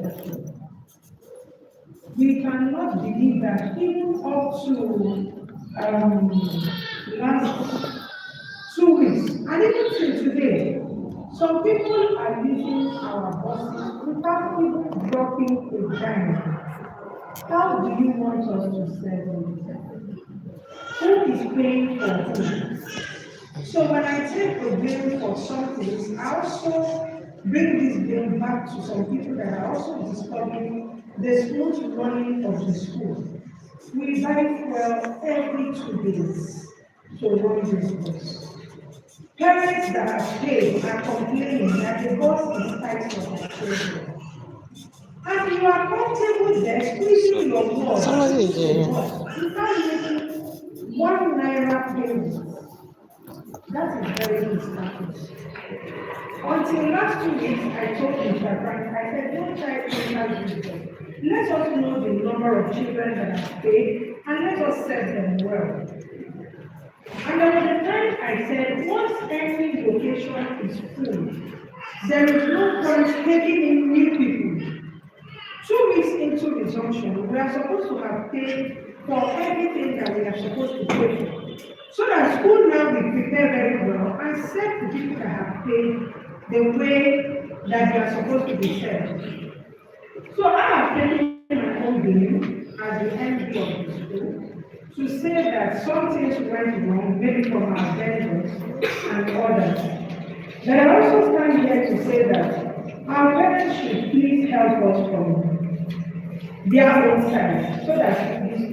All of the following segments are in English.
successful. We cannot believe that even up to last 2 weeks, and even till today, some people are using our buses without even dropping a dime. How do you want us to serve you? Who is paying for who? So when I take the blame for something, I also bring this blame back to some people that are also disturbing the smooth running of the school. We buy fuel every 2 days to run this bus. Parents that are paid are complaining that the bus is tight for their children. And you are comfortable there squeezing your blood into the bus without making 1 naira payment. That is very disheartening. Until last 2 weeks, I told Mr. Frank, I said, don't try to have this. Let us know the number of children that are paid and let us serve them well. And there was a time I said, once any location is full, there is no point taking in new people. 2 weeks into resumption, we are supposed to have paid for everything that we are supposed to pay for. So that school now will prepare very well and serve the people that have paid the way that they are supposed to be served. So I have taken my own blame as the MD of the school to say that some things went wrong, maybe from our vendors and others. But I also stand here to say that our parents should please help us from their own side so that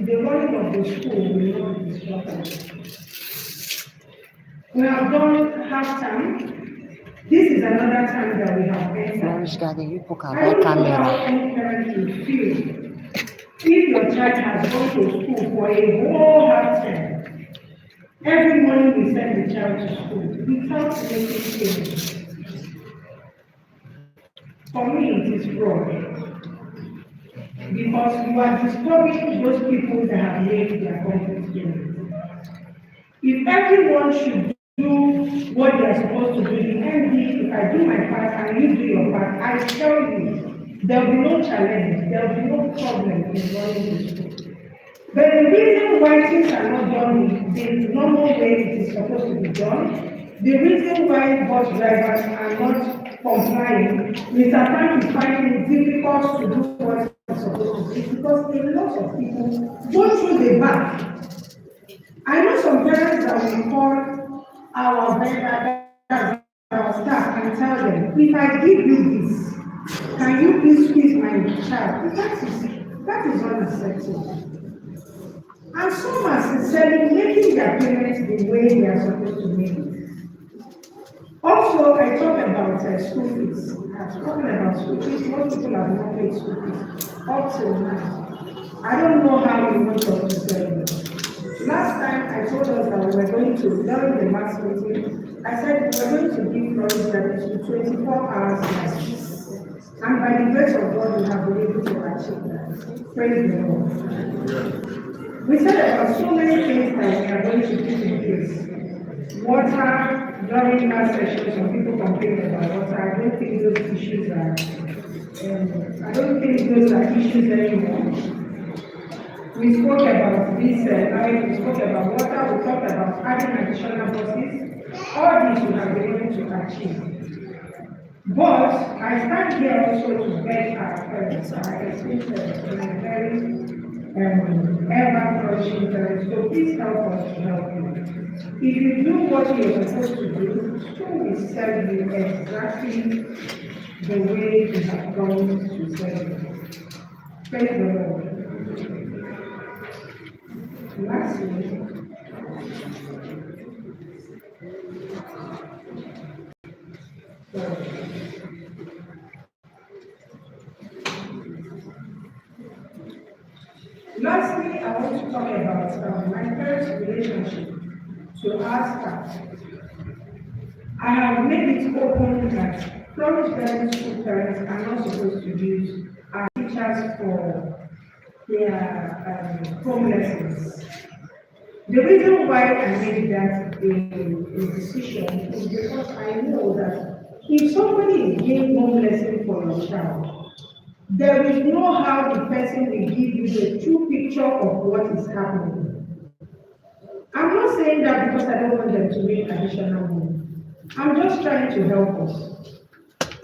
the running of the school will not be disrupted. We have done half time. This is another time that we have entered. I don't know how any parent will feel if your child has gone to school for a whole half term. Every morning we send the child to school without making payments. For me, it is wrong because you are disturbing those people that have made their complex payments. If everyone should do what they are supposed to do, the MD, if I do my part and you do your part, I tell you, there will be no challenge, there will be no problem in running the school. But the reason why things are not done the normal way it is supposed to be done, the reason why bus drivers are not complying, Mr. Frank is finding it difficult to do what he's supposed to do because a lot of people go through the back. I know some parents that will call our vendor, our staff, and tell them, if I give you this, can you please squeeze my child? That is unacceptable. And some are sincerely making their payments the way they are supposed to make it. Also, I talk about school fees. I've spoken about school fees. Most people have not paid school fees up till now. I don't know how we want us to tell you. Last time I told us that we were going to, during the mass meeting, I said we were going to give Florence service to 24 hours night. And by the grace of God, we have been able to achieve that. Praise the Lord. We said about so many things that we are going to put in place. Water, during mass sessions, some people complain about water. I don't think those issues are, I don't think those are issues anymore. We spoke about this, we spoke about water, we talked about adding additional buses. All this we have been able to achieve. But I stand here also to beg our parents, our esteemed parents, my very ever-flourishing parents. So please help us to help you. If you do what you're supposed to do, school will serve you exactly the way you have promised to serve you. Praise the Lord. Lastly, I want to talk about my parents' relationship to our staff. I have made it open that Florence Parents School parents are not supposed to use our teachers for their home lessons. The reason why I made that a decision is because I know that if somebody is giving home lesson for your child, there is no how the person will give you the true picture of what is happening. I'm not saying that because I don't want them to make additional money. I'm just trying to help us.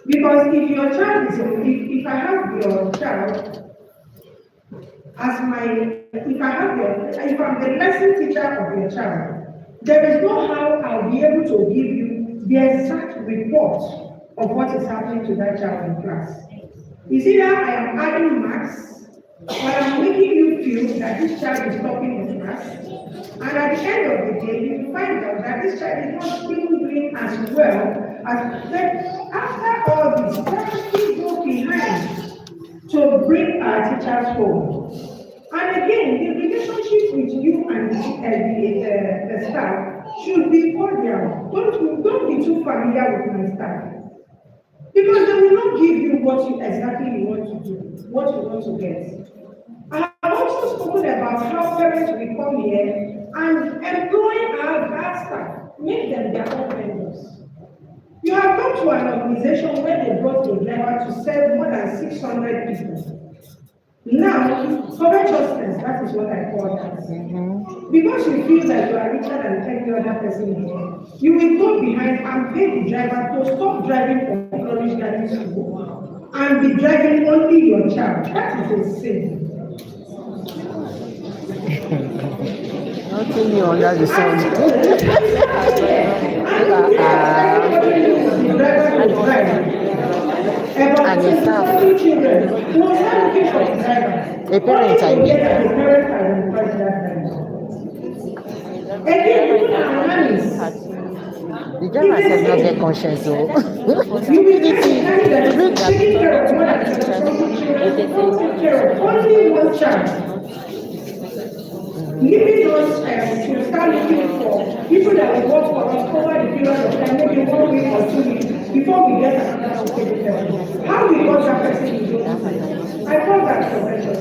Because if your child is, if I have your child as if I'm the lesson teacher of your child, there is no how I'll be able to give you the exact report of what is happening to that child in class. Is either I am adding marks, or I'm making you feel that this child is topping the class, and at the end of the day, you find out that this child is not even doing as well as then after all this, parents still go behind to bring our teachers home. And again, the relationship with you and the staff should be cordial. Don't be too familiar with my staff. Because they will not give you what you exactly want to do, what you want to get. I have also spoken about how parents will come here and employ our bad staff, make them their own vendors. You have come to an organization where they brought a driver to serve more than 600 people. Now, covetousness, that is what I call that. Because you feel that you are richer than any other person here, you will go behind and pay the driver to stop driving for Flourish Driving School and be driving only your child. That is a sin. Nothing new under the sun. And the staff. The parents, I mean. The driver says not get conscience, so Leaving us to start looking for people that will work for us over the period of time, maybe 1 week or 2 weeks, before we get another suitable person. How we got that person is I call that prevention.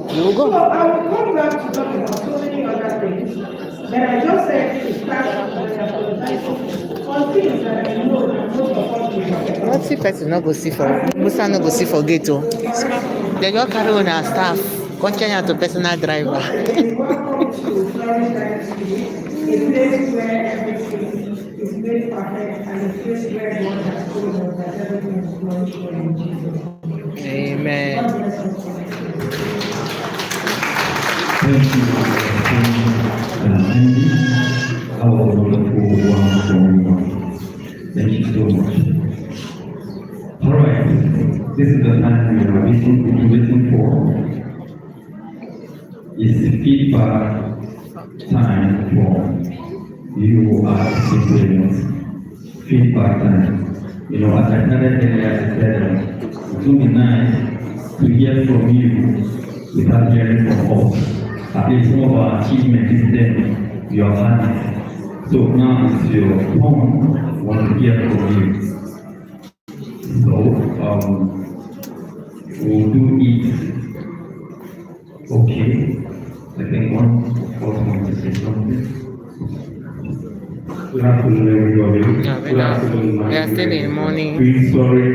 So I will come back to talk about so many other things that I just said to start on things that I know that most of us will not see person not go see for Musa no go see for gate. They just carry on our staff. Continue to personal driver. Welcome to Flourish Driving School, a place where everything is made perfect and a place where God has told us that everything is flourishing in Jesus. Amen. God bless us. Thank you, our wonderful one. Thank you so much. All right, this is the time we are waiting for. It's feedback time for you as citizens. Feedback time. You know, as I started earlier, I said it would be nice to hear from you without hearing from us. At least some of our achievements is there, your hand. So now it's your turn. I want to hear from you. So we'll do it. Okay. I think one also wants to say something. Good afternoon, everybody. Good afternoon. We are still in the morning. Really sorry.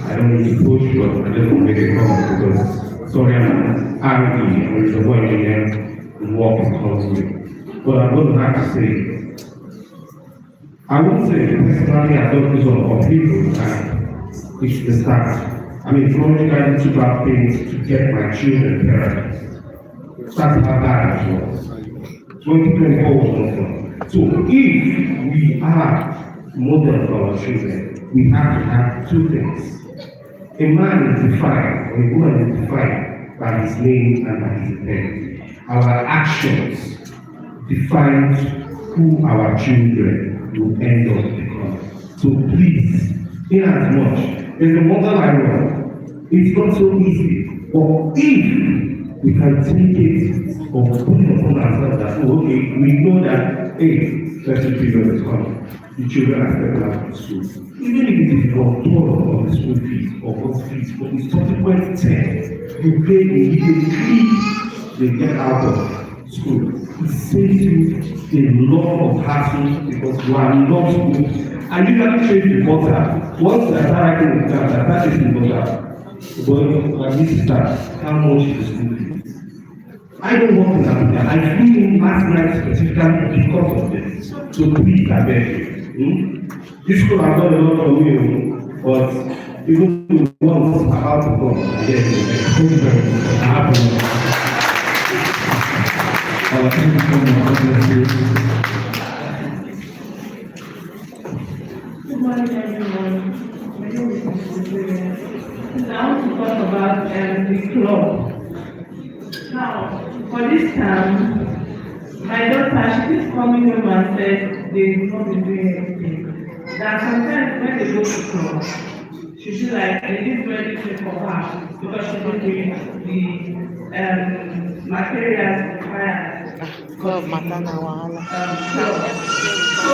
I don't need to push, but I just want to make it come because sorry, I'm angry. I'm disappointed and walking closely. But I'm going to have to say, I won't say personally I don't do some of people and it's the start. I mean, Flourish Driving took out things to get my children parents. That's how bad it was. 2024 was not fun. So if we are model for our children, we have to have two things. A man is defined, or a woman is defined by his name and by his intent. Our actions define who our children will end up becoming. So please, in as much, there's a model I run. It's not so easy, but if we can take it or put it upon ourselves that, okay, we know that, hey, festive period is coming. The children are stepping out of school. Even if it is for 12 of the school fees or bus fees, but the subsequent 10, you pay immediately they get out of school. It saves you a lot of hassle because you are not school. And you can change the water. Once they are writing the exam, that is the water. But I need to start. How much is the school fees? I don't work in Africa. I flew in last night specifically because of this. So please, I beg you. This could have done a lot for me, but even the ones about to come, I get it. Thank you very much. I have to know. Thank you so much. God bless you. Good morning, everyone. My name is Mrs. Williams. I want to talk about the club. Now, for this time, my daughter, she keeps coming home and says they will not be doing anything. That sometimes when they go to club, she feel like they didn't do anything for her because she didn't bring the materials required. Club Matana Wahala. So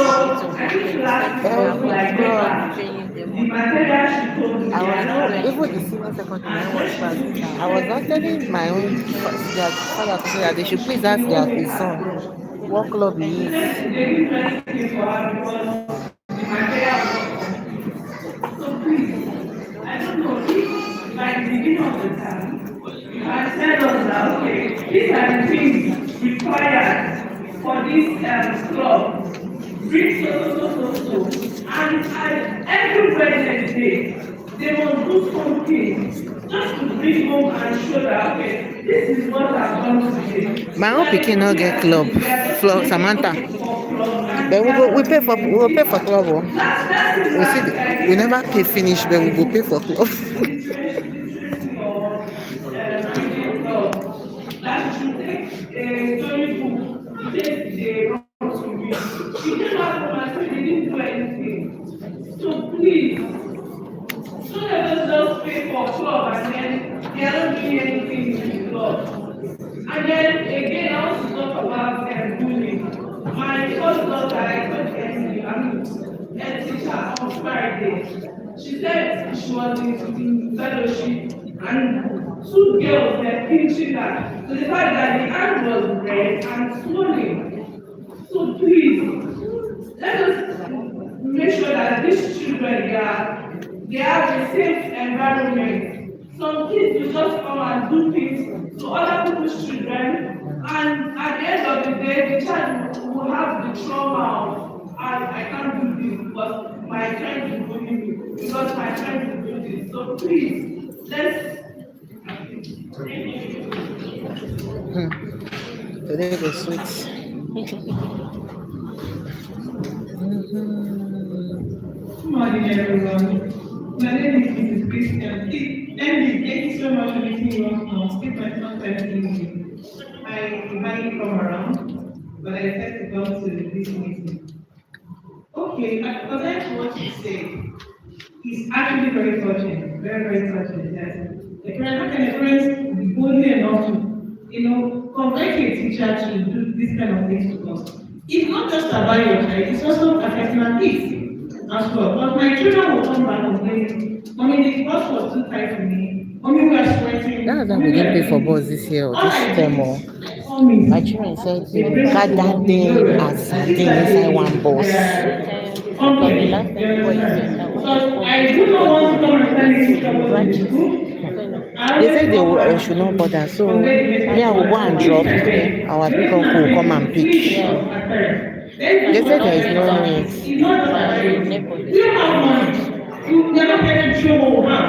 I think last was like the material she told me. Even the senior secondary when I was practicing, I was not telling my own their father to say that they should please ask his son what club he is. They didn't do anything for her because the material was complete. So please, I don't know if by the beginning of the term, you can tell us that okay, these are the things required for this club. Bring and every Wednesday they must do something just to bring home and show that okay, this is what I've done today. My own pikin no get club, Samantha. But we will pay for club. Oh. We see we never pay finish, but we will pay for club. That should take a storybook, take the she came out from my school, they didn't do anything. So please, don't let us just pay for club and then they are not doing anything in the club. And then again, I want to talk about bullying. My first daughter, I told a teacher on Friday. She said she was in fellowship and two girls were pinching her to the fact that the hand was red and swollen. So please, let us make sure that these children they have a safe environment. Some kids will just come and do things to other people's children, and at the end of the day, the child will have the trauma of I can't do this because my friend is doing it, because my friend will do this. So please, let's Today was sweet. Good morning, everyone. My name is Mrs. Christian. Thank you so much for making me welcome. Speak my first time meeting. I finally come around, but I decided to come to this meeting. Okay, according to what you say, it's actually very touching, very touching. That the parents, how can the parents be boldly enough to, convert a teacher to do this kind of things to us? It's not just about your child, it's also affecting our kids as well. But my children will come back and say, Mommy, the bus was too tight for me. Mommy, we are sweating. That's why we didn't pay for bus this year or this term. My children said they will gather them as sardine inside one bus. I do not want to come and tell you. They said they should not bother, so me I will go and drop. Our big uncle will come and pick. They said there is no noise. You don't have money. You are not here to show what we have.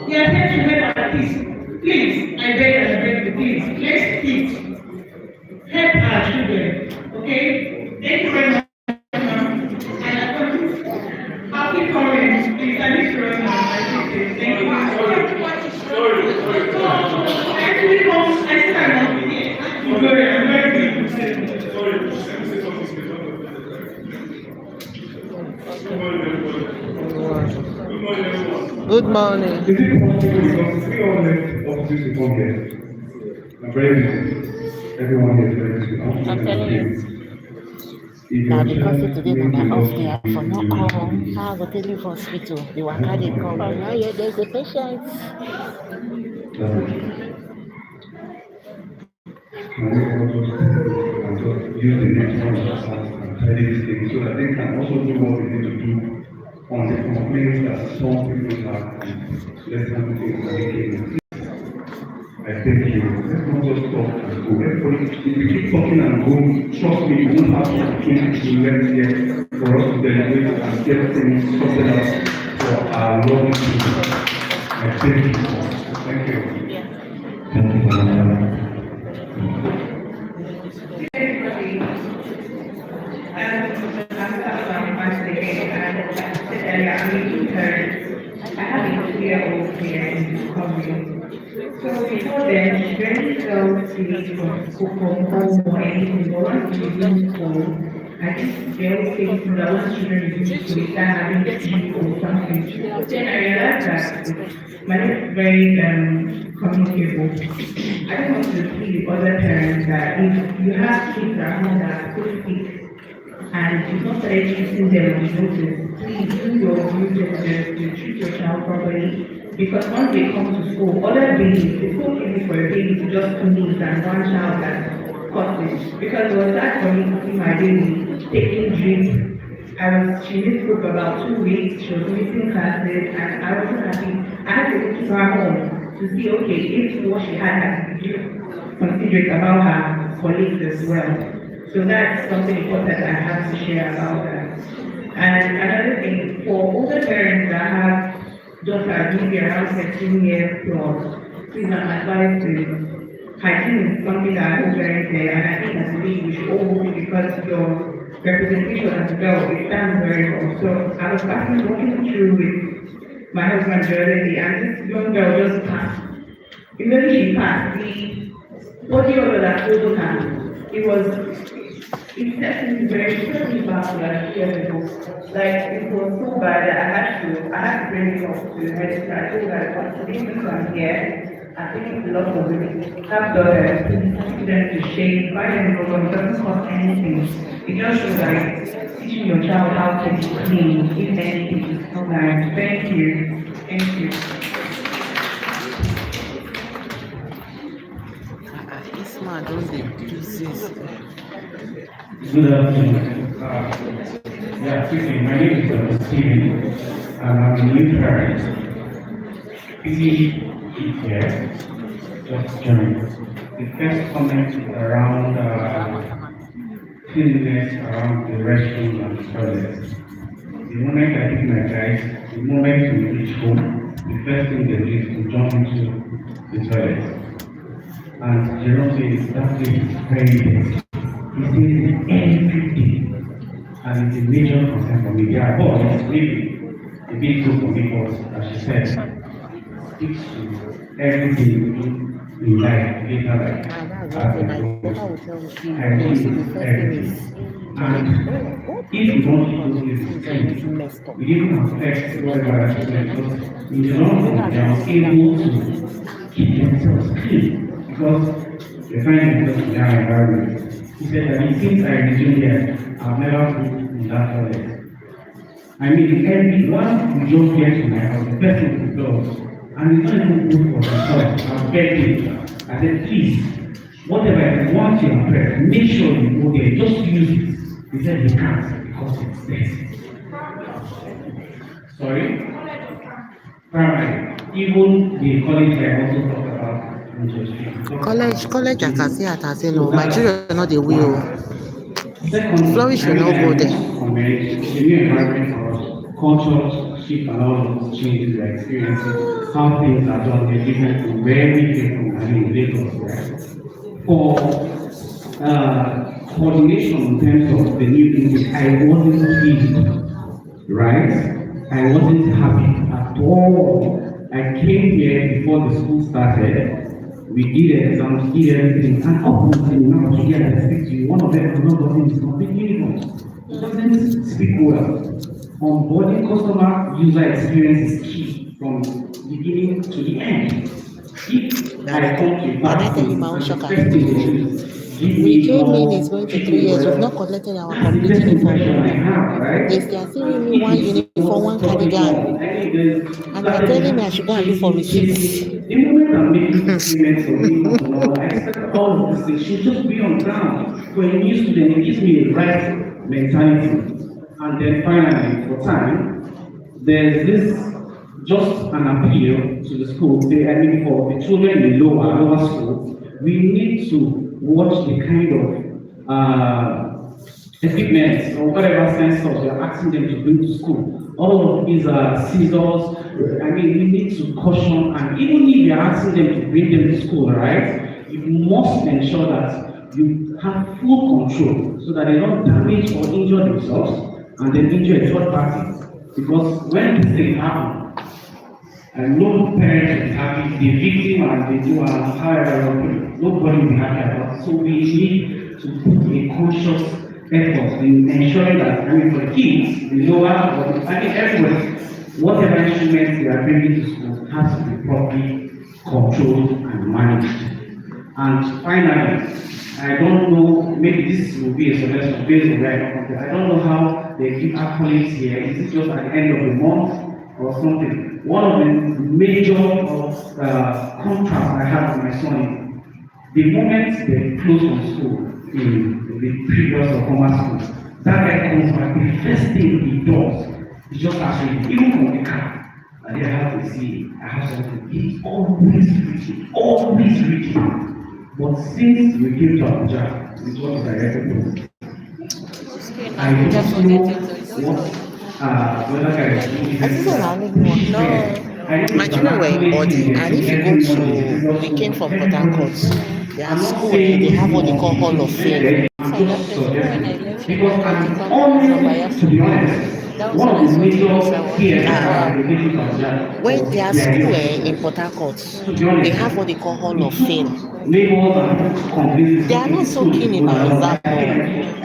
You are here to help our kids. Please, I beg you, please, let's teach. Help our children. Okay? Thank you very much. I'll keep coming. Please, I need to run now. Thank you. Actually, I stand here. I'm very good. Good morning. Is it possible because we all left offices to come here? I'm very busy. Everyone here is very busy. I'm telling you. Now because today na my off day for no come, I go tell you for hospital. The waka dey come. Now yeah, there's a patient. Use the next one and tell these things so that they can also do what they need to do on the complaints that some people have less than people. I thank you. Let's not just talk and go. Everybody, if we keep talking and going, trust me, we won't have the opportunity to learn here for us to deliberate and get things sorted out for our lovely people. I thank you. Thank you. Thank you, Madam. I have a 2-year-old here in recovery. So before then, she barely felt sick from home or anything, but once she resumed school, I think they always say to that once children resume school, they start having tea or something. Then I realized that my dad is very communicable. I just want to see other parents that if you have kids at home that are so sick, and you've not started treating them on notice, please do your due diligence to treat your child properly. Because once they come to school, other babies, it's so easy for a baby to just sneeze and one child that caught it. Because it was that for me to see my baby taking drip. She missed school for about 2 weeks, she was missing classes, and I wasn't happy. I had to keep her home to see, okay, if what she had to do, consider it about her colleagues as well. So that's something important I have to share about that. And another thing, for older parents that have daughters maybe around 13 years plus, please I'm advised to hygiene is something that I hold very dear, and I think as a lady we should all hold it because your representation as well, it stands very well. So I was actually walking through with my husband the other day, and this young girl just passed. Immediately she passed, the body odor that followed her, it definitely very certainly back like years ago. Like it was so bad that I had to bring it up to the medical. I told her but today because I'm here, I think it's a lot of it. Have daughters, teach them to shave, buy them program, it doesn't cost anything. It just shows like teaching your child how to be clean, if anything is so nice. Thank you. Thank you. This man don't do this. Good afternoon. My name is Steven, and I'm a new parent. Busy here, just joined. The first comment is around cleanliness around the restroom and the toilets. The moment I pick my guys, the moment we reach home, the first thing they do is to jump into the toilet. And Jerome says that place is very dirty. He says every day, and it's a major concern for me. Yeah, but it's really a big deal for me because, as she said, speaks to everything in life, later life, as it goes. I think everything. And if you don't do this thing, it even affects whatever I said, because in the long run, they are able to keep themselves clean because they find themselves in their environment. He said that since I resumed here, I've never been in that toilet. I mean, everyone who just gets to my house, the person who does, and it's not even good for himself. I beg you. I said, please, whatever you want your prayer, make sure you go there, just use it. He said he can't because it's there. Sorry? Primary. Even the college I also talked about. College, I can see at as no, Nigeria not the will. Flourish will not go there. The new environment for culture, shift and all of those changes we're experiencing, how things are done, they're different from where we came from, I mean, Lagos, right? For coordination in terms of the new English, I wasn't pleased, right? I wasn't happy at all. I came here before the school started. We did exams, did everything, and up until now, together, I speak to you, one of them has not gotten his complete uniform. It doesn't speak well. Onboarding customer user experience is key from beginning to the end. If I come to we came in is going to 3 years. We've not collected our complete uniform. They are sending me one uniform, one cardigan, and they're telling me I should go and look for receipts. The moment I'm making payments or me, I expect all of this things should just be on ground. For a new student, it gives me a right mentality. And then finally, for time, there's this just an appeal to the school, say, I mean, for the children in lower schools, we need to watch the kind of equipment or whatever sensors we are asking them to bring to school. All of these scissors, I mean, we need to caution, and even if you are asking them to bring them to school, right, you must ensure that you have full control so that they don't damage or injure themselves and then injure a third party. Because when this thing happens, and no parent is happy, the victim and the doer, nobody will be happy about it. So we need to put a conscious effort in ensuring that, I mean, for the kids, the lower, I mean, everybody, whatever instruments they are bringing to school has to be properly controlled and managed. And finally, I don't know, maybe this will be a suggestion based on where I don't know how they give accolades here. Is it just at the end of the month or something? One of the major contracts I have with my son is the moment they close from school in the previous or former school, that guy comes back, the first thing he does is just actually, even from the car, and then I have to see, I have something. He's always reaching, always reaching. But since we came to Abuja, it was directed to I don't know what whether I I think my children were in body, and if you go to, we came from Port Harcourt, their school, they have what they call Hall of Fame. because I'm honest, to be honest, one of the major fears When their school in Port Harcourt, they have what they call Hall of Fame. They are not so keen about example.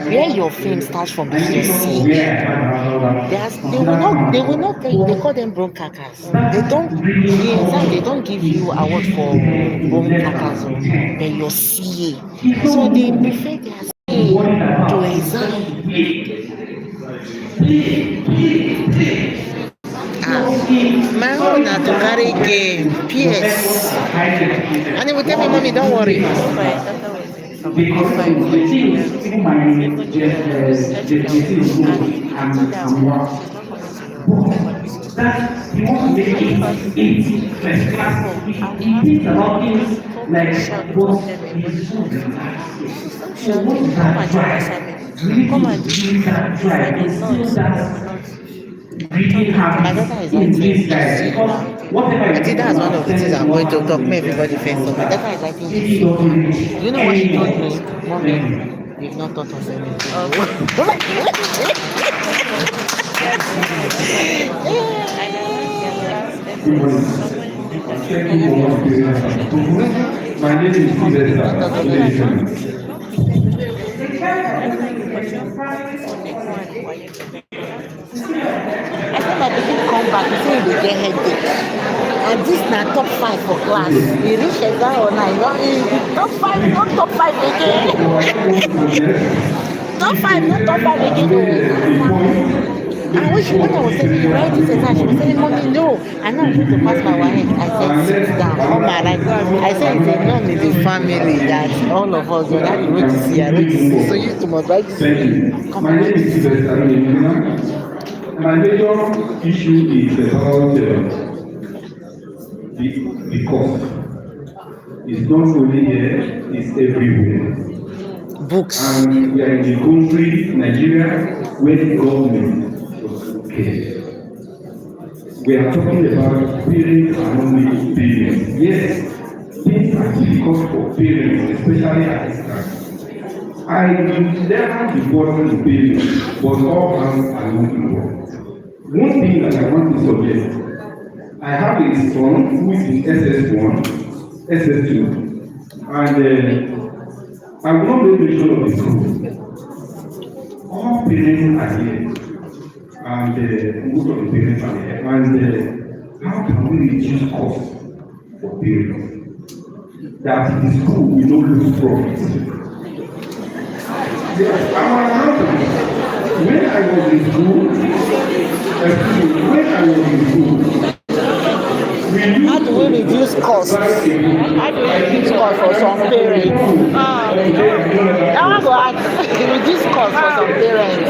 Where your fame starts from is your seed. They will not pay you. They call them broadcasters. They don't give you award for broadcasters. They're your CA. So they prefer their CA to exam. My own are to carry game, PS. And he will tell me, Mommy, don't worry. My daughter is writing easy now. I think that's one of the things I'm going to talk to everybody first. So my daughter is writing easy. You know what she told me? Mommy, you've not taught us anything. My name is I said my baby come back, he say he dey get headache. And this na top 5 for class. He reach exam or not, top 5, not top 5 again. Top 5, not top 5 again. I wish when I was telling you, write this exam, she was saying, Mommy, no. I know I'm going to pass my WAEC. I said, sit down, on my right. I said, it's a norm in the family that all of us, your daddy wrote to see, I wrote to see. So you must write this. Come on. My major issue is about the cost. It's not only here, it's everywhere. Books. And we are in the country, Nigeria, where the government was okay. We are talking about parents and only parents. Yes, things are difficult for parents, especially at this time. I will never be bothering the parents, but all hands are looking for. One thing that I want to suggest, I have a son who is in SS1, SS2, and I will not make mention of the school. All parents are here, and most of the parents are here. And how can we reduce costs for parents? That the school will not lose profit. Yes, when I was in school, how do we reduce costs? How do we reduce costs for some parents? I want to ask, reduce costs for some parents.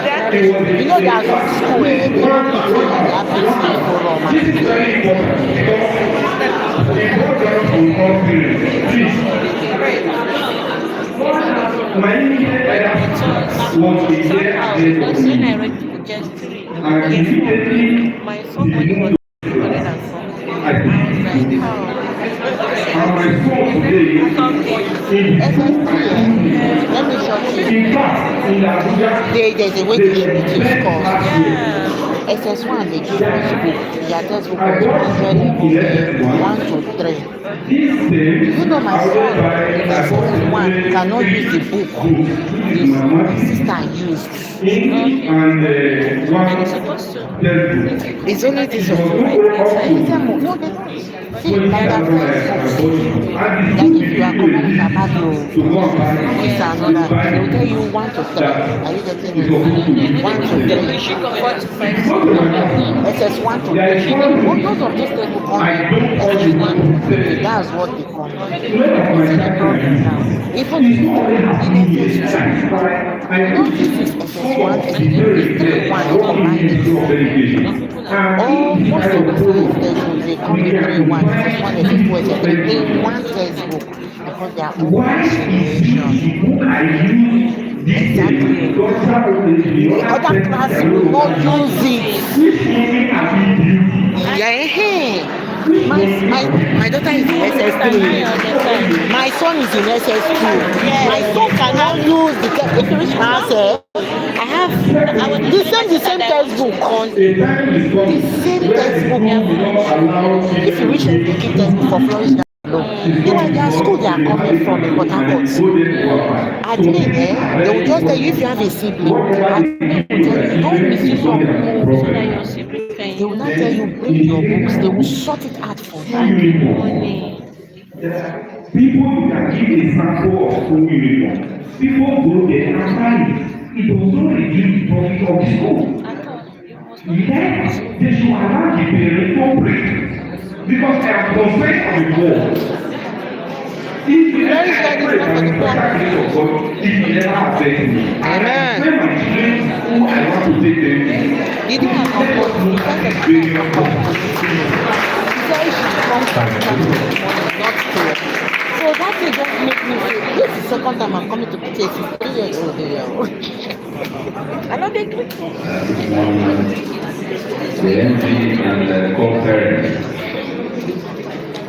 Like, You know, there are some school where they have PTA, they have PTA forum and This is PTA. very important because it goes down to all parents. Please, my immediate elder was a year ahead of Because when I me, read just three, and immediately my the phone money was moon 104. I I was took like, school. how? And my son today in SST, let me show you. in fact in Abuja There's a way they to distribute met scores. last year. Yeah. SS1, they give us book. Their textbook I was bought 100 book in SS1. 1 to 3. These days, You know, my I will son buy in I bought SS1 cannot use the three book books, which is his mathematics, sister used. English, and one And it's supposed to. textbook. It's only this It was one. open up He said, to no, they don't. See, 20,000 like I've naira said, I bought it. And the like school if you are will common give with you a Abado, list to go and buy this it. and another, they will tell you 1 to 3. Are you getting It's supposed to it? be 1 to They 3. push it 4 to 5. Go to my house. SS1 to There is 3. one Most thing of these textbooks come I don't always SS1 want to to 3. say. That's what they come. None of my You see the time problem now. Even is always happening in here. SS2, That is why I you know, think this is some SS1, of the SS2, parents it's there 3 1, are they working in combine the it. Ministry of Education. And Oh, if most I of will the follow, science textbooks, they come we in can 3 1, combine SS1, these SS2, two SS3 in textbooks. one textbook because they are all Why one is it generation. the book I use these days Exactly. does not always the The other other person class can will know not about use it. which meaning have been built? Yeah, Which my, meaning my daughter is in Sister, now you understand. SS3. My son is in SS2. My Yes. son cannot use the if you reach my house, I have I was the telling my sister same that I want textbook to. on a time is coming the same where the textbook. school will not allow If you people reach to them, they take give textbook for Florida. No. Meanwhile, their school they are coming from in Port Harcourt. Admin, they will just tell you if you have a sibling. Admin will tell you don't misuse your book. So that your sibling can They will use not tell you bring your books. They will sort it out for you. money. People you can give a sample of school uniform. People go there and buy it. It will not reduce the profit of the school. I thought you must not Yet, they should allow the parent to break. Because I am concerned on the wall. If you Very sad is not for the poor. if you never affect me, Amen. when my children who I want to take them to, The day I come home, the first thing I come home, she said she comes from Saturday morning, not to. So that thing just make me feel, this is the second time I'm coming to PTA since 3 years old here. I know they do. The MD and the co-parents.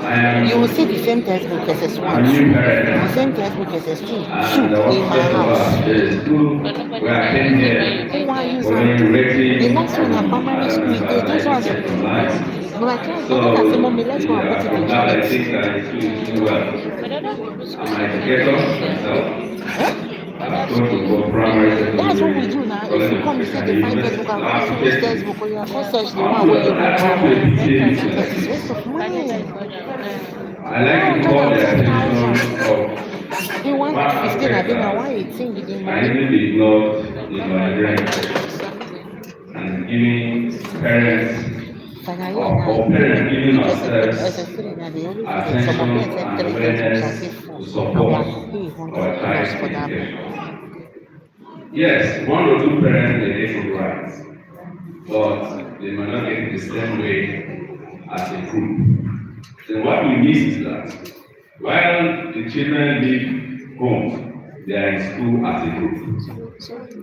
I am You will see the same textbook a SS1, new the parent, same textbook SS2, and two in my house. the school where I came here Who are you, for sir? rating. The next one at primary school is there. Those ones. But my child, my daughter say, Mommy, let's go and put it in Now I toilet. think that the school is doing well. But I don't I'm an educator myself. Huh? I've gone to go primary, That's what we do now. If you come, you say the find textbook and come finish textbook, or you are come search the one where you go from. That is waste of money. I like to call the attention of You want 15, I think now 118 you didn't I want. really ignored in Nigerian and giving parents Finally, or parents giving ourselves SS3 now they always say attention some of them and said 3 textbooks awareness are to full. support Now we are paying our 100 child plus for that. education. Yes, 1 or 2 parents may get it right, but they might not get it the same way as a group. Then what we miss is that while the children leave home, they are in school as a group.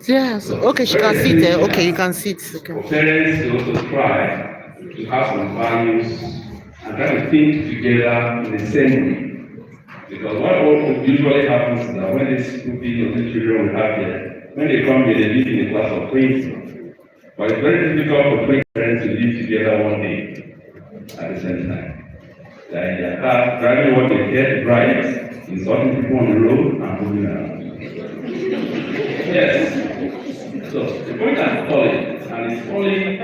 Yes. Okay, she can sit there. Okay, you can sit. Okay. For parents to also try to have some values and try to think together in the same way. Because what usually happens is that when these pupils or these children we have here, when they come here, they live in a class of 20. But it's very difficult for 20 parents to live together one day at the same time. They're in their car, driving what they get right, insulting people on the road and moving around. Yes. So the point I'm calling, and it's only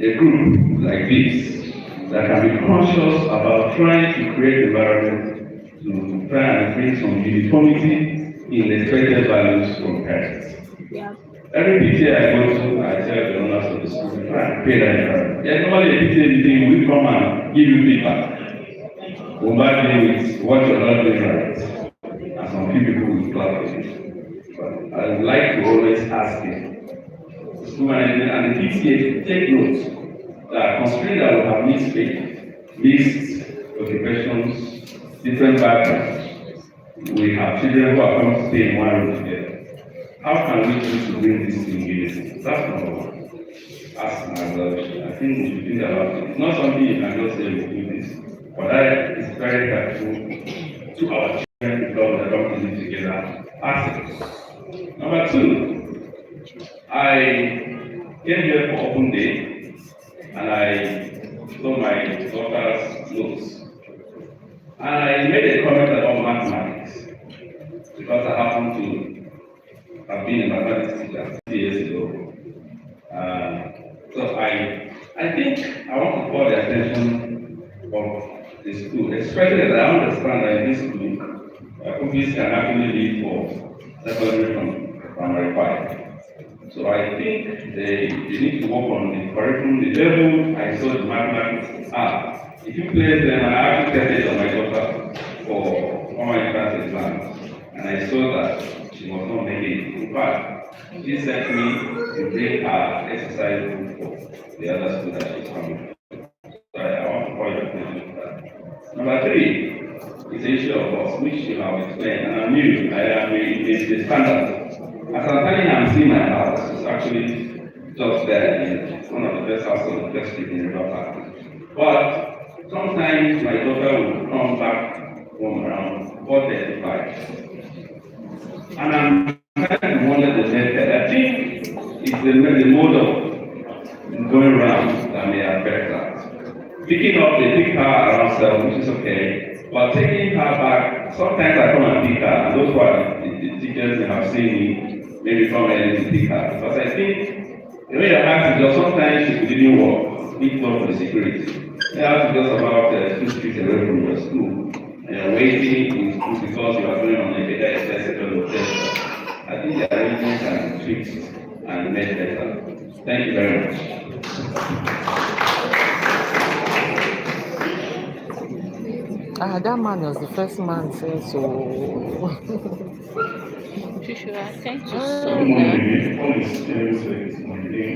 a group like this that can be conscious about trying to create environment to try and bring some uniformity in expected values from parents. Every PTA I go to, I tell the owners of the school, try and pay that environment. Yeah, normally a PTA meeting will come and give you feedback. Bombard you with what you're not doing right. And some few people will clap for you. But I would like to always ask you, school management and the PTA take note that considering that we have mixed faith, mixed occupations, different backgrounds, we have children who are going to stay in one room together. How can we choose to bring this in unity? That's number one. As my observation, I think we should think about it. It's not something you can just say we do this, but that is very helpful to our children because they're going to live together as number two, I came here for open day and I saw my daughter's notes. And I made a comment about mathematics because I happened to have been a mathematics teacher 2 years ago. So I think I want to call the attention of the school, especially that I understand that in this school, cookies can actually lead for secondary from primary 5. So I think they need to work on the curriculum, the level I saw the mathematics are. If you place them, I actually tested on my daughter for one of my entrance exams, and I saw that she was not making it. In fact, she sent me to bring her exercise book for the other school that she's coming. So I want to call your attention to that. Number three is the issue of course, which you have explained, and I knew is the standard. As I'm telling you, I'm seeing my house. It's actually just there in one of the best houses on the best street in River Park. But sometimes my daughter will come back home around 4:35. And I'm kind of wondering the method. I think it's the mode of going around that may affect that. Picking up, they pick her around 7, which is okay. But taking her back, sometimes I come and pick her, and those who are the teachers may have seen me maybe come early to pick her. Because I think the way the house is just sometimes she didn't work, big talk for the security. The house is just about 2 streets away from your school. And you're waiting in school because you are going on a better accessible test. I think the arrangements can be fixed and made better. Thank you very much. That man was the first man saying so. You should attend to Good some morning. All is this morning.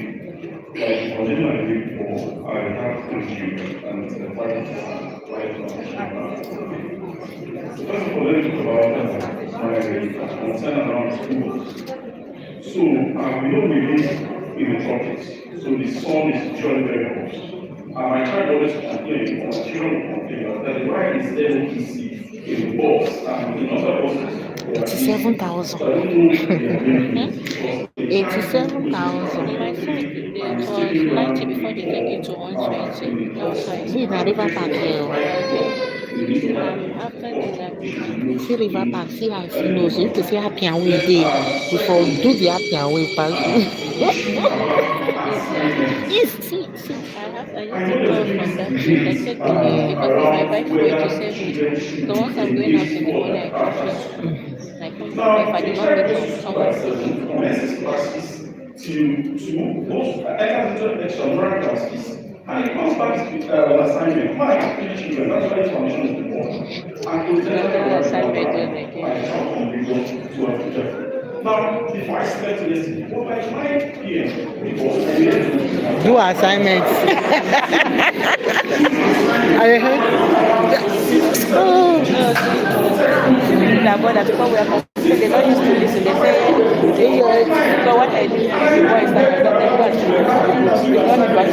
Like, on the night before, I have 2 children and the parents First of all, let me talk about my concern around schools. So, we don't live in the tropics, so the sun is usually very hot. My child always complains, or my children will complain, that the ride is LPC in the bus and in other buses. 87,000. 87,000. my phone, it was 90 before they take it to 120. Outside. See, na River Park here. After the See River Park, see how she knows. You need to see happy and wave there before you do the happy and wave part. Yes, see. I used to go from that trip. I said to me, because if I buy fuel to save me, the once I'm going out in the morning, I can pay. I come back, if I did not make up, someone saving. To those extra classes, and it comes back with an assignment. My children, that's why information is important. And Another assignment when they get. Now, if I slept yesterday, by 9 p.m., because I needed to Do assignments. I heard. Oh. that boy that people were they don't used to listen. They say, so what I do is the boys that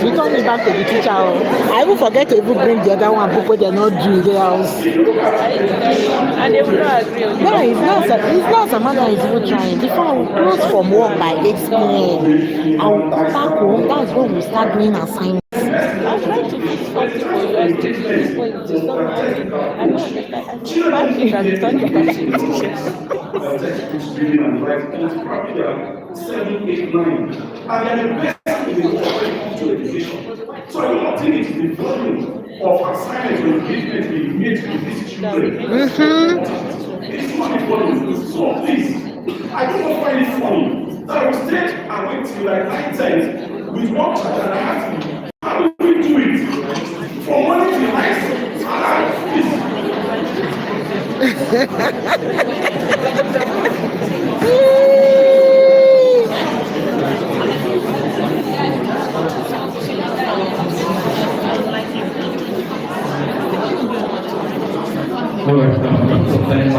We turn it back to the teacher. I will forget to even bring the other one because they're not doing their house. and they will not agree on No, it's not Samantha is even trying. Before I will close from work by 8 p.m. I will come back home. That's when we start doing assignments. I'm trying to fix something for you. I still do this for you to stop working. I don't understand. I think I return it back to the teachers. reading and writing, 7, 8, 9. And they are the best in the world to education. So I do not think it is the volume of assignments or engagement we made with these children. It's not the volume. So please, I do not find it funny that I will stay and wait till like 9:10 with one child and I have to. How do we do it? From morning till night. All right, so thanks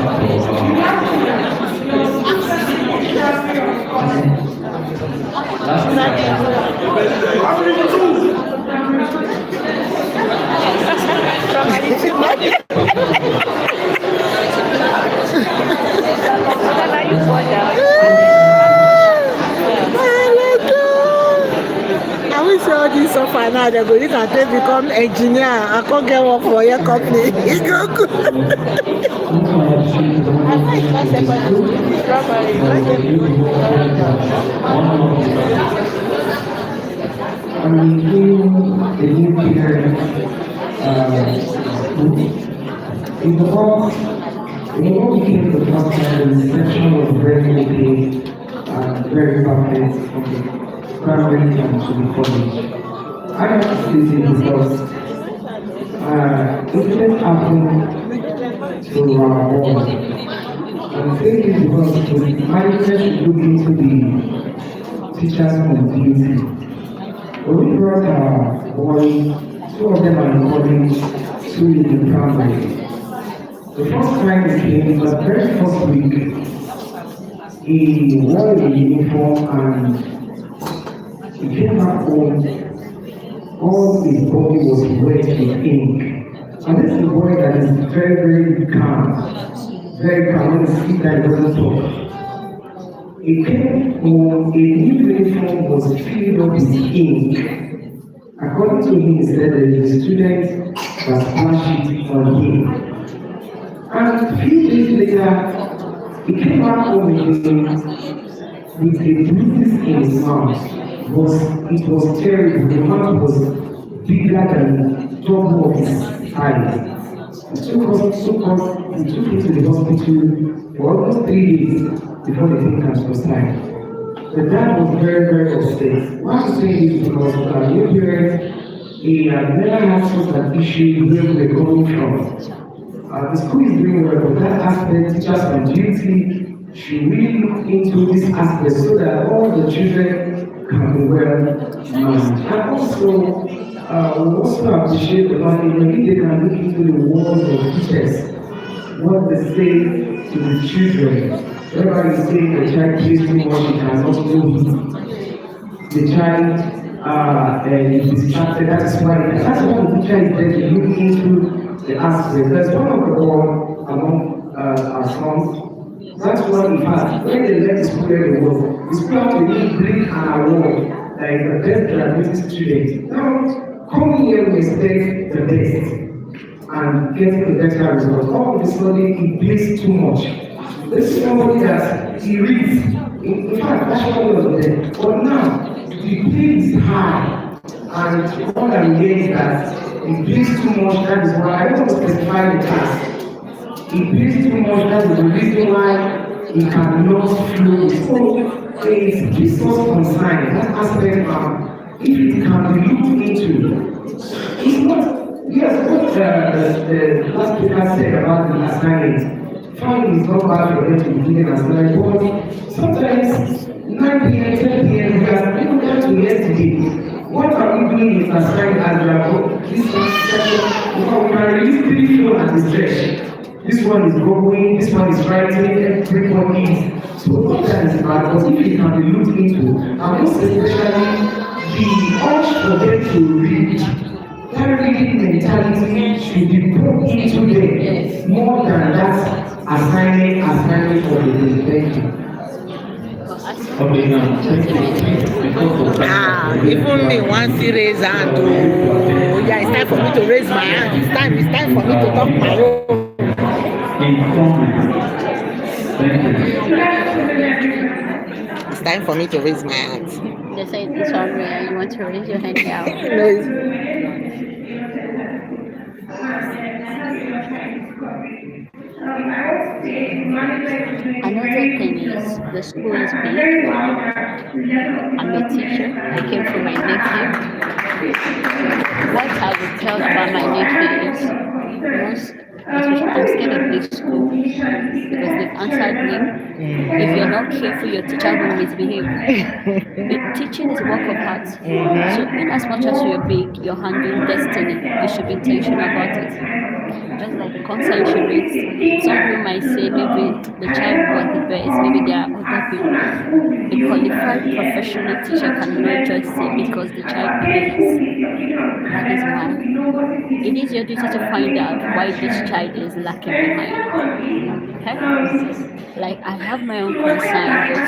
I wish all this suffer now. They go use and take become engineer. I can't get work for your company. It's not good. In the box, when we came to the first time, the reception was very okay, very perfect from the primary and to the college. I have to say this because incidents happen to our board. I'm saying this because the management should look into the teachers on duty. When we brought our boys, two of them are in college, two in the primary. The first time he came, the very first week, he wore a uniform and he came back home, all his body was wet with ink. And this is a boy that is very, very calm, very calm, when he sees that he doesn't talk. He came home, a new uniform was filled up with ink. According to him, he said that the student was splashed on him. And a few days later, he came back home again with a bruise in his mouth. It was terrible. The mouth was bigger than double of his eyes. He took him to the hospital for almost 3 days before the thing transpired. The dad was very, very upset. Why I'm saying this because new parents, he had never had such an issue where we were coming from. The school is doing well, but that aspect, teachers on duty should really look into this aspect so that all the children can be well managed. And also, we also appreciate the management if they can look into the words of teachers, what they say to the children. Whenever you say the child plays too much, he cannot do it. The child is distracted, that's why the teacher is there to look into the aspect. There's one of the all among our sons. That's why we have, when they let the school the world, the school have to really bring an award, like the best graduating student. Now, coming here we expect the best and getting the better results. All of a sudden, he plays too much. This is somebody that he reads. In fact, that's what was there. But now, the play is high. And all I'm hearing is that he plays too much, that is why I don't want to specify the class. He plays too much, that is the reason why he cannot flow. So it gives us concern, that aspect if it can be looked into. It's not, yes, what the last speaker said about the assignment. Fine is not bad for them to be given assignment, but sometimes 9 p.m., 10 p.m., we are even down to yesterday. What are we doing with assignment as we are this one session? We can release 3 phones at the stretch. This one is going, this one is writing, everybody. So what that is bad, but if it can be looked into, and most especially the urge for them to read, that reading mentality should be put into them more than that assignment for the day. Thank you. Okay, now, thank you. Even me want to raise hand. Oh, yeah, it's time for me to raise my hand. It's time for me to talk my own. It's time for me to raise my hand. They say it's already, you want to raise your hand now. Another thing is the school is big. I'm a teacher. I came from my nephew. What I would tell about my nephew is once, especially I'm scared of big school because they've answered me. If you're not careful, your teacher will misbehave. Teaching is a work of art. So in as much as you're big, you're handling destiny. You should be intentional about it. Just like the concern she raised, some people might say maybe the child was the best, maybe there are other people. A qualified professional teacher cannot just say because the child believes. That is why it is your duty to find out why this child is lacking behind. Okay? Like I have my own concern, but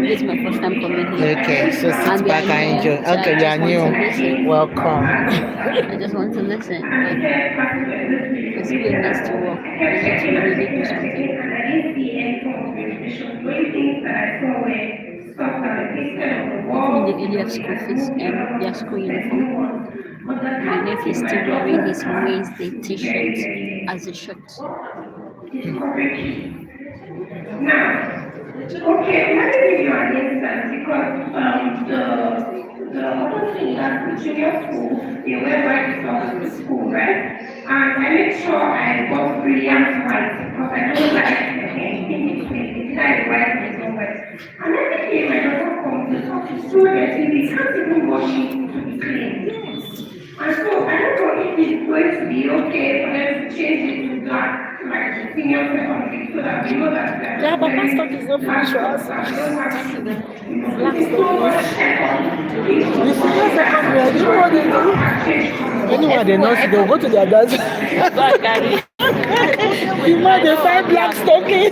this is my first time coming here. Okay, so sit back and enjoy. Okay, you are new. Welcome. I just want to listen. The school needs to work. We need to really do something. Even in the area of school fees and their school uniform. My nephew is still wearing his Wednesday t-shirt as a shirt. Now, okay, let me give you an instance because the other thing that the junior school, they were right from the school, right? And I made sure I got brilliant white because I don't like anything between either the white or the white. And every day my daughter comes to talk to so dirty, they can't even wash it to be clean. And so I don't know if it's going to be okay for them to change it to black. Like senior secondary, so that we know that Yeah, but pastor is not finished for us. Black anyone they know, they'll go to their dads. You might they find black stocking.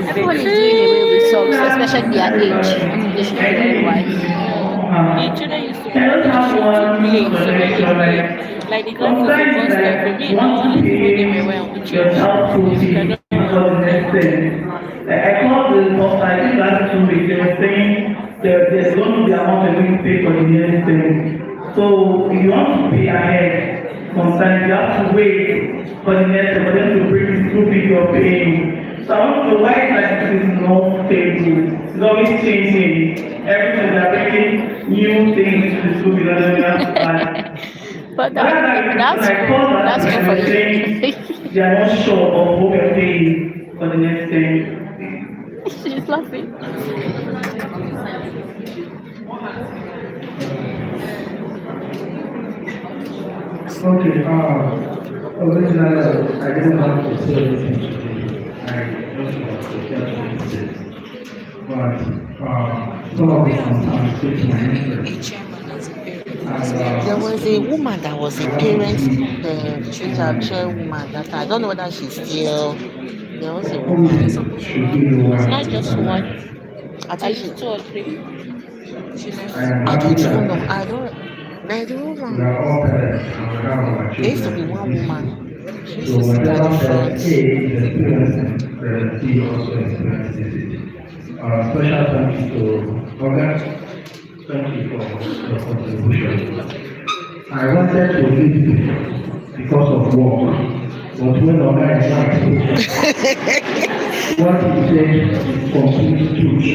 Everyone is doing away with socks, especially their age. They should be very wise. The children used to play, so they play. Like the class was supposed to for me, I only threw them away on the chair. I called the I think last 2 weeks, they were saying there's going to be amount they're going to pay for the next thing. So if you want to pay ahead, sometimes you have to wait for the next for them to bring the school fee you're paying. So I want to know why this is not stable. It's always changing. Every time they're bringing new things to the school because they have to buy. But that's good for you. They are not sure of what we're paying for the next thing. She's laughing. Okay, originally I didn't want to say anything today. I just want to tell you this. But some of the concerns take my interest. There was a woman that was a parent, chairwoman that I don't know whether she's still. There was a woman. It's not just one. I At think least 2 or 3. I don't even know. I don't We know. are all parents and we have our There used to be children. one woman. She So used to sit at whenever the parent front. A is experiencing, parent B also experiences it. Special thanks to August. Thank you for your contribution. I wanted to leave because of work, but when Oga is asked what he said is complete truth.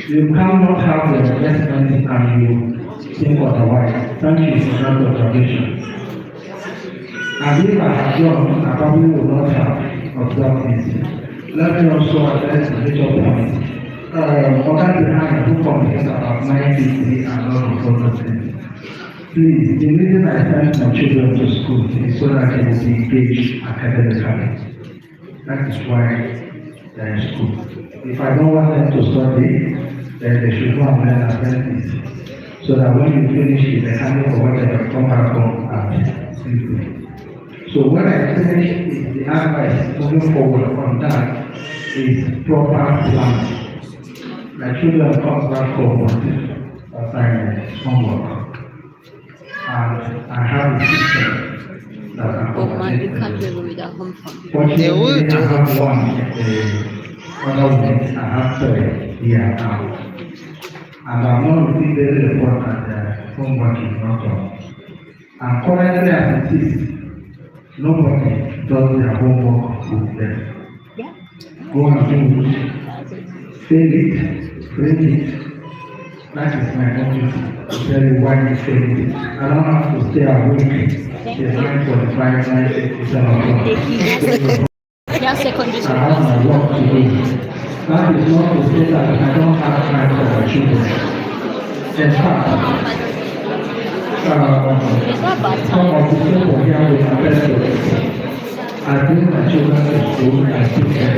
You cannot have the investment and you think otherwise. Thank you for that observation. And if I had done, I probably would not have observed this. Let me also address the major point. Oga behind who complains about 950 and all of other things. Please, the reason I send my children to school is so that they will be engaged academically. That is why they are in school. If I don't want them to study, then they should go and learn apprentice. So that when you finish the mechanic or whatever, come back home and sleep. So when I finish the advice moving forward on that is proper planning. My children come back home with assignments, homework. And I have a system that I Oh man, you can't do it without home fun. They will do. I have one, other week, I have 3 here now. And I'm not receiving any report that the homework is not done. And currently as it is, nobody does their homework with them. Go and do it, fail it, fail it. That is my own duty to tell you why you failed it. I don't have to stay awake there's 9:45, 9:57 o'clock. They have secondary I school. have my work to do. That is not to say that I don't have time for my children. In fact, It's not bad some time. of the people here with my best friends, I bring my children to school and teach them.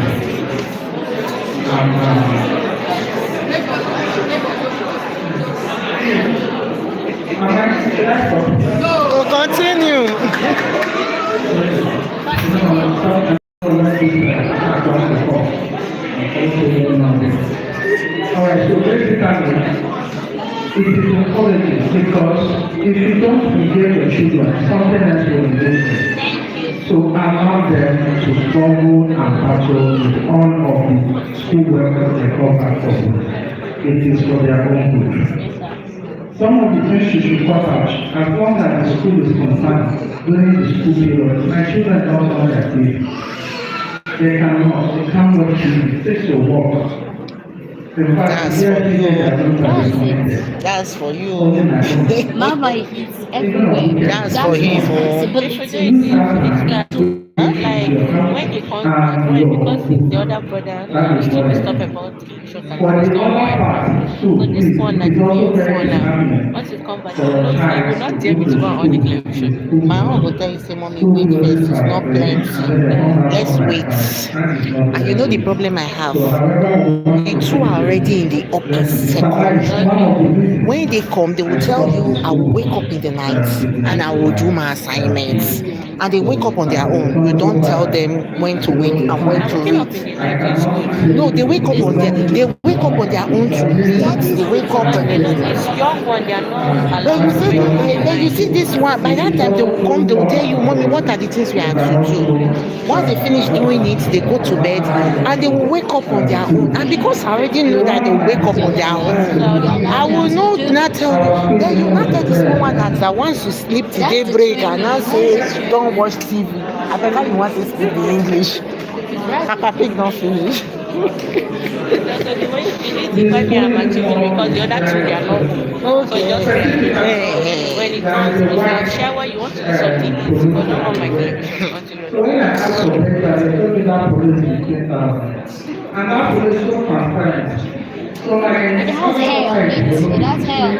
Oh, continue. Alright, so basically, it is encouraging because if you don't engage your children, something else will engage them. So allow them to struggle and battle with all of the schoolwork that they come back from. It is for their own good. Some of the things you should cut out, as long as the school is concerned, during the school period, my children don't know their kids. They can't watch you, take your work. In fact, That's for you. That's for you. Mama, it's everywhere. That's for him. Responsibility. Like when they come back, right, because it's the other brother, we still stop about short and it's not so this one like the main phone now. Once you come back, you will not dare me to go on the television. My mom will tell you, say, mommy, wait first, it's not plenty. Let's wait. And you know the problem I have? The two are already in the upper second. When they come, they will tell you, I will wake up in the night and I will do my assignments. And they wake up on their own. You don't tell them when to wake and when to read. No, they wake up on their own to read. They wake up and Young one, they are not then you see this one, by that time they will come, they will tell you, mommy, what are the things we have to do? Once they finish doing it, they go to bed and they will wake up on their own. And because I already know that they will wake up on their own, I will not tell you. Then you not tell this woman that once you sleep till daybreak and now say, don't watch TV. I bet how you want to speak the English. Papa Pig don't finish. So the way you feel it, if me and my children, because the other two, they are not good. So just when it comes to the shower, you want to do something, but don't want my television. So when I asked for data, they told me that police is 10,000. And that police is so transparent. So my It has hair on it. It has hair on it.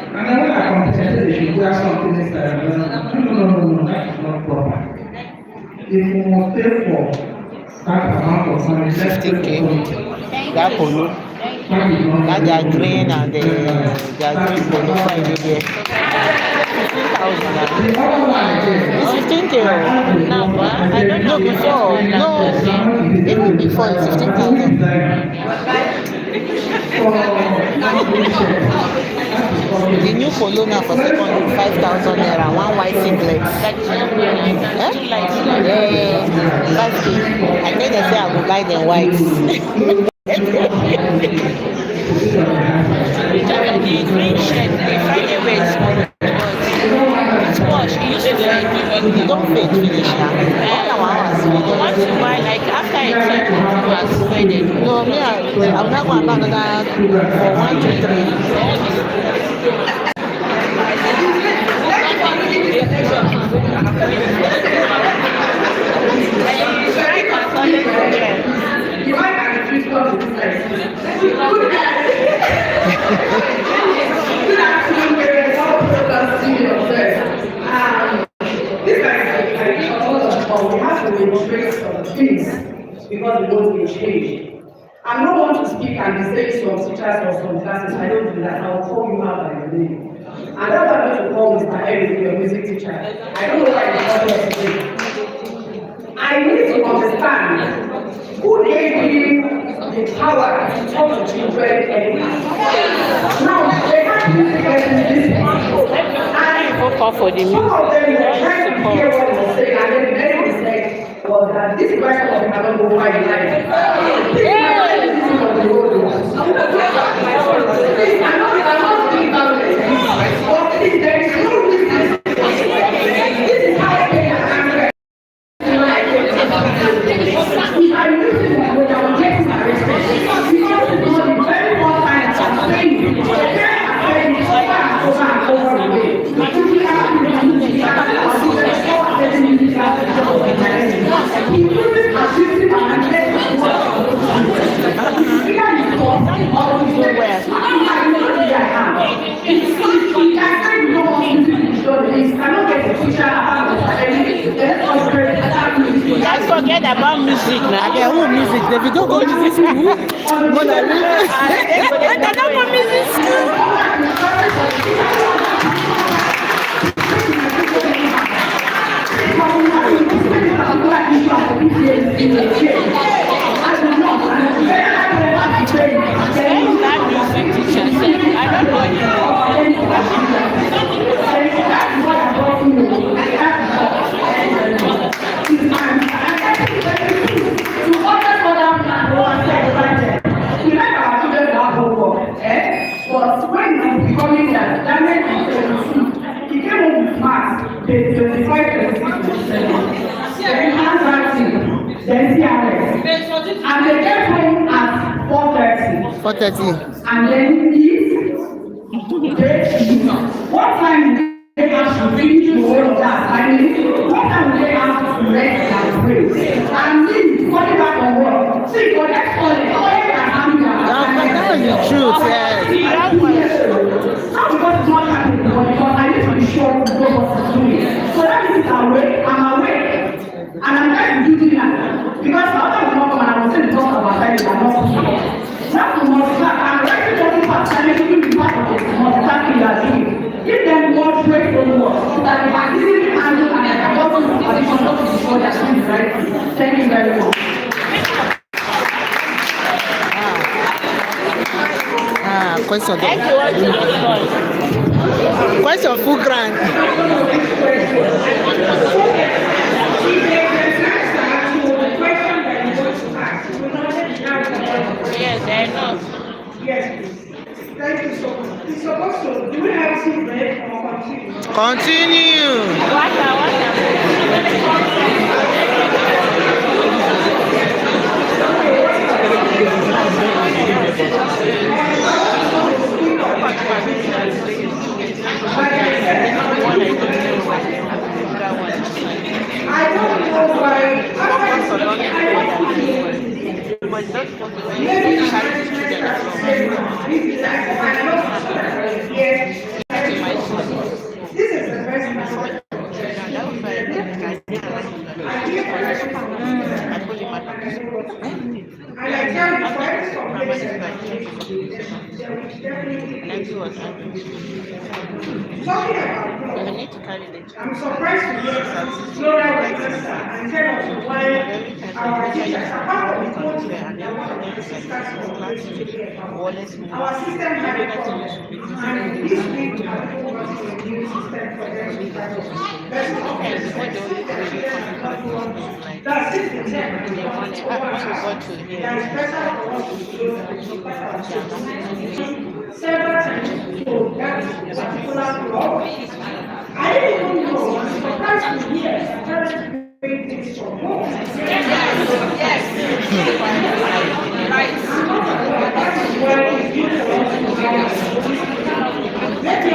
And then when I compensated, they should wear something inside. No, that's not proper. If you must pay for that amount of money, let's take 50K. That polo. That they are green and they are green polo Friday there. 15,000. It's 15K. No, but I don't know before. No, even before it's 15,000. The new polo now for second 5,000 naira, one white singlet. Yeah, 5K. I think they say I will buy them white. The green shirt, the Friday wear it's wash. It used to be like You don't pay finish now. once you buy, like after a time, you are spreaded. No, me, I'm not going to buy another for 1, 2, 3. Because the world will change. I'm not one to speak and say some teachers or some classes. I don't do that. I will call you out by your name. And that's why I'm going to call Mr. Eric, your music teacher. I don't know why you call us today. I need to understand who gave you the power to talk to children anyhow. Now, they have to get in this control. And Call for the music. some of them were trying to hear what he was saying, and then many will say, well, that this question of cannot go by the life. all the way. The physical activity including assisting and getting work for those students. Either the sport or the work. Let's forget about music now. Their own music. If you don't go to music school, Mona Lisa. They don't go music That music teacher said, I don't But when he was becoming that he came home with maths, 25, 26, then handwriting, then CRS. And they came home at 4:30. 4:30. And then eat, what time do they have to finish the whole of that? I mean, what time do they have to rest and pray? And me, coming back from work, see, for next Sunday, all I can handle That was the truth, yes. not because it's not happening, but because I need to be sure to know what to do. So that means I'm awake, and I'm trying to do that. Because my other will not come and I will say the talk about that, I'm not sure. Not to multitask, I'm writing something fast, and everything is part of it, multitasking you are doing. Give them more straight homework, so that they can easily handle and I can also do addition to the show that is right. Thank you very much. Question. Question full grant. Yes, I know. Yes, please. Thank you so much. It's supposed to, do we have to break or continue? Continue. I don't know why. This is the first time. And I tell you, for every complaint, talking about I'm surprised to hear Flora register and tell us why our teachers, apart from the coaching, our system had a problem. And this week we have to go to a new system for them to that's it. That is better for us to do several times to that particular block. I didn't even know. I'm surprised to hear parents doing things from home. Yes. Right. That is why it's good for us to have. Let me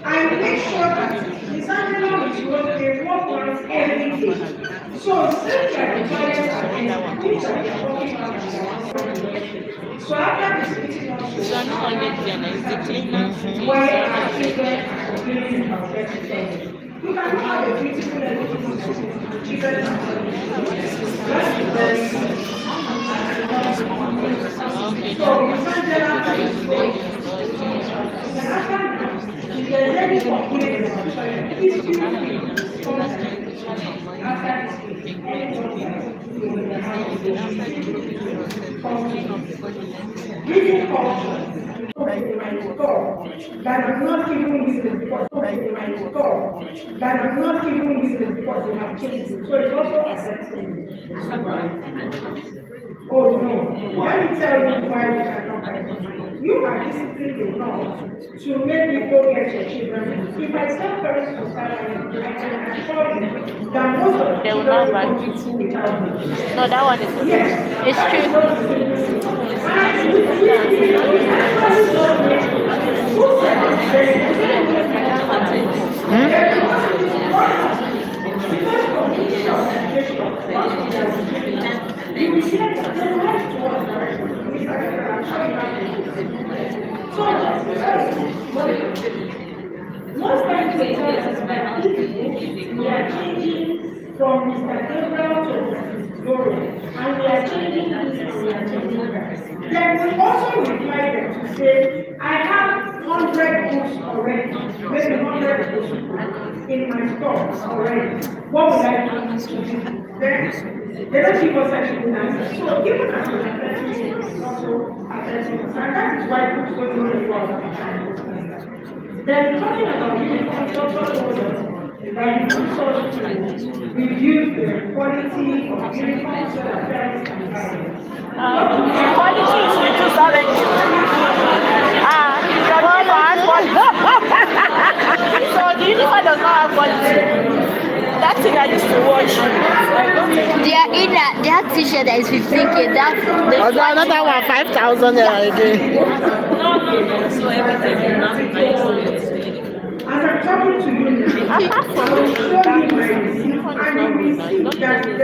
and make sure that the seminar is what they work on everything. So since you are divided which are the working on. So after this meeting, So not only cleaner, it's the cleaner. where our children are cleaning our everything. You can have a beautiful education. Children that's the best. So you can't tell us if there's any complaint about it, please feel free to come after this meeting. Giving culture that does not even listen because in my store that I'm not even using because they have changed it. So it's also affecting me. Oh no, let me tell you why we cannot buy it. You are disciplined enough to make me go get your children. If I tell parents to start, I can assure you that most of the They will children not will buy. come to school without me. No, that one is okay. Yes, It's true. most times they tell us that we are changing from Mr. Gabriel to Mrs. Gloria, and we are changing this and we are changing that. Then we also reply them to say, I have 100 books already, maybe 100 books in my store already. What would I do to do? Then they don't give us any good answer. So even as an athlete, it's also affecting us. And that is why books don't really work. Then talking about uniforms also told us that you also to reduce the quality of uniforms so that parents can buy them. Quality is reduced already. So the uniform does not have quality. That thing I used to watch. That t-shirt that is 15K, Another one 5,000 again. So everything will not be nice. As I'm talking to you now, I will show you my receipt and you will see that at the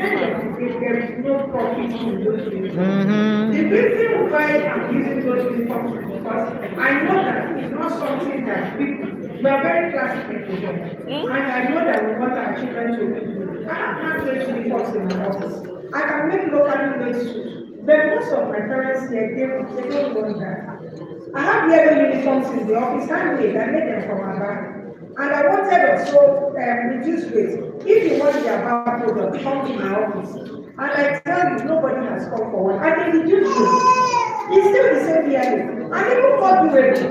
end of the day, there is no profit in those uniforms. The reason why I'm using those uniforms is because I know that it's not something that we are very classic people here. And I know that we want our children to be. I have handmade uniforms in my office. I can make locally made suits. But most of my parents here, they don't want that. I have yellow uniforms in the office, handmade. I made them from Aba. And I wanted also reduce rate. If you want the Aba product, come to my office. And I tell you, nobody has come forward. I can reduce rate. It's still the same yellow. And even more durable.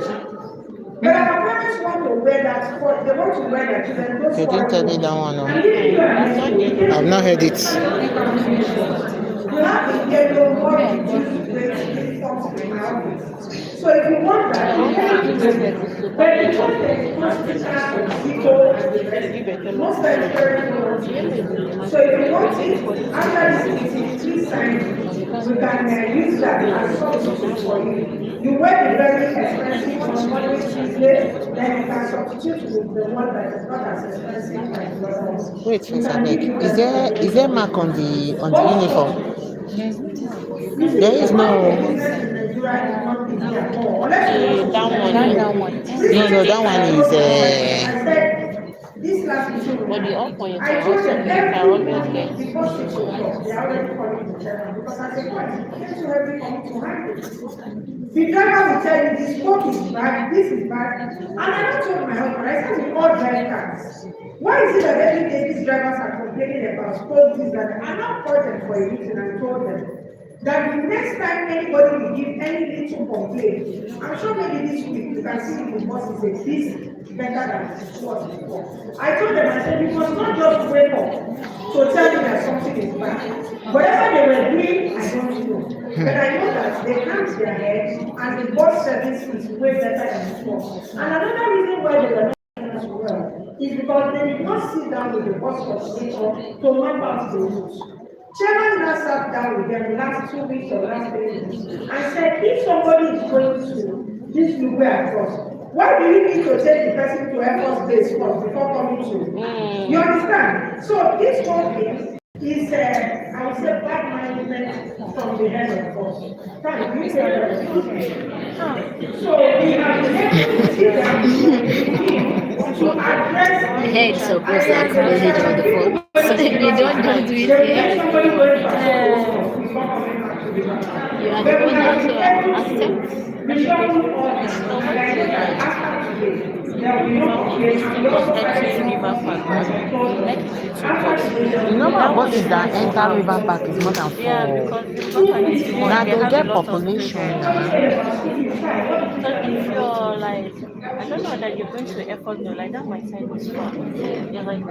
But our parents want to wear that sport. They want to wear their children. You didn't tell me that one. No. I've I've not heard it. we have to get the more reduced rate uniforms in my office. So if you want that, you can do it. But because there's most people and the rest, most times parents don't want to use it. So if you want it, after this meeting, please sign it. You can use that as substitute for you. You wear the very expensive on Monday, Tuesday, then you can substitute with the one that is not as expensive as the other one. Wait, Miss Abeg, is there mark on the uniform? There is no. That one. No, that one is. This last meeting, But the up point I is told also them you can always everyone get. before 6 o'clock, they are already calling the driver because as a point, it gets to every coming to handle. The driver will tell you this smoke is bad, this is bad. And I don't told my husband, I said we all drive cars. Why is it that every day these drivers are complaining about smoke, this, that? I not called them for a meeting and told them that the next time anybody will give any little complaint, I'm sure maybe this week you can see the boss is a this better than it was before. I told them, I said, you must not just wake up to tell me that something is bad. Whatever they were doing, I don't know. But I know that they calmed their heads and the boss service is way better than before. And another reason why they were not as well is because they did not sit down with the boss coordinator to map out the rules. Chairman now sat down with them last 2 weeks or last 3 weeks and said, if somebody is going to this new way across, why do you need to take the person to Air Force Base first before coming to? You understand? So this whole thing is, I would say, bad management from the head of us. You say that. So we have to sit down to address the head supposed to acknowledge on the phone. So you don't just do it here. somebody going to before coming back to the back. You are the one that accept. We shuffle all this after today. this thing was entering River Park. Like it too much. The number That of was buses that supposed to enter have. River Park is more than Yeah, 4. because River Park is too Now much. They they have a get lot of population children. now. So if you're like, I don't know that you're going to airport, no, like that my side is far. You're like